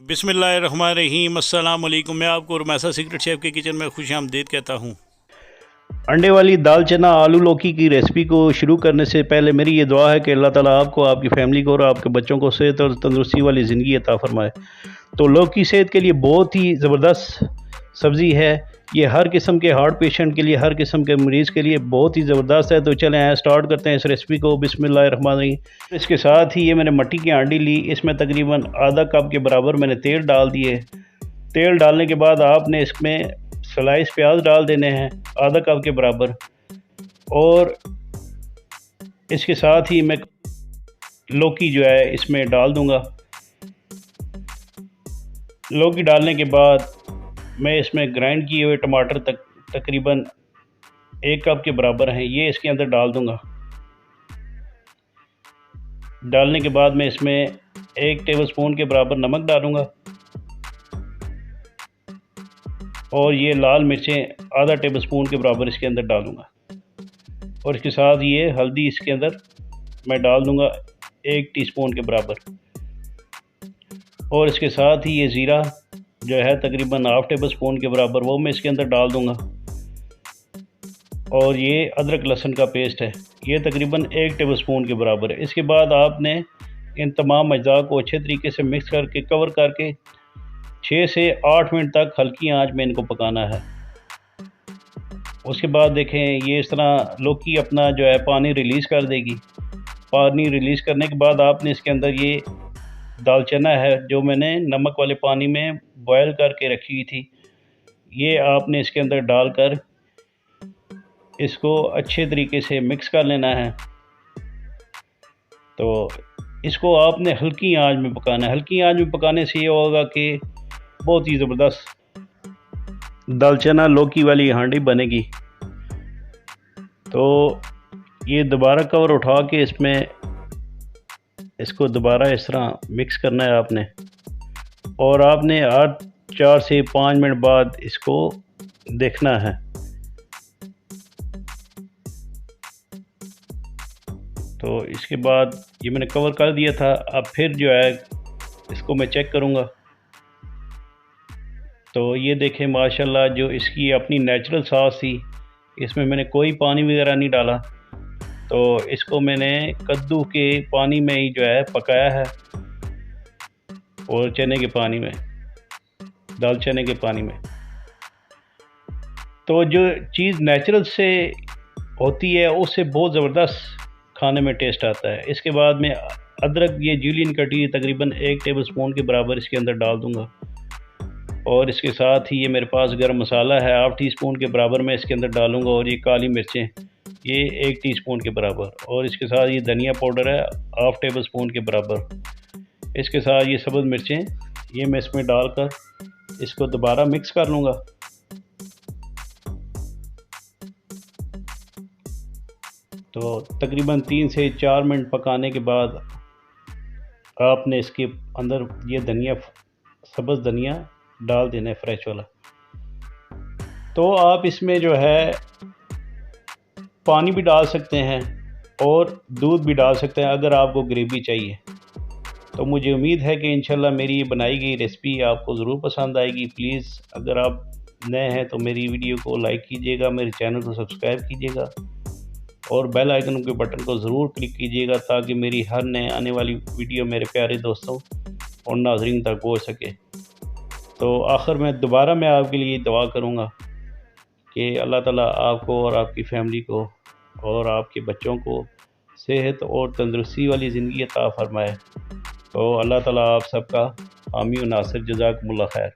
बिस्मिल्लाहिर्रहमानिर्रहीम। अस्सलाम वालेकुम। मैं आपको रमैसा सीक्रेट शेफ़ के किचन में खुशामदीद कहता हूँ। अंडे वाली दाल चना आलू लौकी की रेसिपी को शुरू करने से पहले मेरी ये दुआ है कि अल्लाह ताला आपको, आपकी फ़ैमिली को और आपके बच्चों को सेहत और तंदुरुस्ती वाली ज़िंदगी अता फ़रमाए। तो लौकी सेहत के लिए बहुत ही ज़बरदस्त सब्ज़ी है। ये हर किस्म के हार्ट पेशेंट के लिए, हर किस्म के मरीज़ के लिए बहुत ही ज़बरदस्त है। तो चलें आए स्टार्ट करते हैं इस रेसिपी को। बिस्मिल्लाहिर्रहमानिर्रहीम। इसके साथ ही ये मैंने मट्टी की हांडी ली, इसमें तकरीबन आधा कप के बराबर मैंने तेल डाल दिए। तेल डालने के बाद आपने इसमें स्लाइस प्याज डाल देने हैं आधा कप के बराबर, और इसके साथ ही मैं लौकी जो है इसमें डाल दूंगा। लौकी डालने के बाद मैं इसमें ग्राइंड किए हुए टमाटर तकरीबन 1 कप के बराबर हैं, ये इसके अंदर डाल दूंगा। डालने के बाद मैं इसमें 1 टेबलस्पून के बराबर नमक डालूंगा, और ये लाल मिर्चें आधा टेबलस्पून के बराबर इसके अंदर डालूंगा, और इसके साथ ये हल्दी इसके अंदर मैं डाल दूंगा 1 टीस्पून के बराबर, और इसके साथ ही ये ज़ीरा जो है तकरीबन हाफ़ टेबल स्पून के बराबर वो मैं इसके अंदर डाल दूंगा, और ये अदरक लहसुन का पेस्ट है, ये तकरीबन 1 टेबल स्पून के बराबर है। इसके बाद आपने इन तमाम अज्जा को अच्छे तरीके से मिक्स करके कवर करके 6 से 8 मिनट तक हल्की आंच में इनको पकाना है। उसके बाद देखें ये इस तरह लौकी अपना जो है पानी रिलीज़ कर देगी। पानी रिलीज़ करने के बाद आपने इसके अंदर ये दालचना है जो मैंने नमक वाले पानी में बॉयल करके रखी हुई थी, ये आपने इसके अंदर डालकर इसको अच्छे तरीके से मिक्स कर लेना है। तो इसको आपने हल्की आंच में पकाना है। हल्की आंच में पकाने से ये होगा कि बहुत ही ज़बरदस्त दालचना लौकी वाली हांडी बनेगी। तो ये दोबारा कवर उठा के इसको दोबारा इस तरह मिक्स करना है आपने, और आपने 4 से 5 मिनट बाद इसको देखना है। तो इसके बाद ये मैंने कवर कर दिया था, अब फिर जो है इसको मैं चेक करूँगा। तो ये देखें माशाल्लाह जो इसकी अपनी नेचुरल सॉस थी, इसमें मैंने कोई पानी वगैरह नहीं डाला। तो इसको मैंने कद्दू के पानी में ही जो है पकाया है, और चने के पानी में, दाल चने के पानी में। तो जो चीज़ नेचुरल से होती है उससे बहुत ज़बरदस्त खाने में टेस्ट आता है। इसके बाद मैं अदरक ये जूलियन कटी तकरीबन 1 टेबल स्पून के बराबर इसके अंदर डाल दूंगा, और इसके साथ ही ये मेरे पास गरम मसाला है हाफ़ टी स्पून के बराबर मैं इसके अंदर डालूंगा, और ये काली मिर्चें ये 1 टीस्पून के बराबर, और इसके साथ ये धनिया पाउडर है हाफ़ टेबल स्पून के बराबर। इसके साथ ये सब्ज़ मिर्चें ये मैं इसमें डालकर इसको दोबारा मिक्स कर लूँगा। तो तकरीबन 3 से 4 मिनट पकाने के बाद आपने इसके अंदर ये धनिया, सब्ज़ धनिया डाल देना है, फ्रेश वाला। तो आप इसमें जो है पानी भी डाल सकते हैं और दूध भी डाल सकते हैं अगर आपको ग्रेवी चाहिए। तो मुझे उम्मीद है कि इंशाल्लाह मेरी ये बनाई गई रेसिपी आपको ज़रूर पसंद आएगी। प्लीज़ अगर आप नए हैं तो मेरी वीडियो को लाइक कीजिएगा, मेरे चैनल को सब्सक्राइब कीजिएगा, और बेल आइकन के बटन को ज़रूर क्लिक कीजिएगा ताकि मेरी हर नए आने वाली वीडियो मेरे प्यारे दोस्तों और नाज़रीन तक पहुँच सके। तो आखिर में दोबारा मैं आपके लिए दुआ करूँगा कि अल्लाह ताला आपको और आपकी फ़ैमिली को और आपके बच्चों को सेहत और तंदुरुस्ती वाली ज़िंदगी अता फ़रमाए। तो अल्लाह ताला आप सबका हामी व नासिर। जज़ाकुमुल्लाह खैर।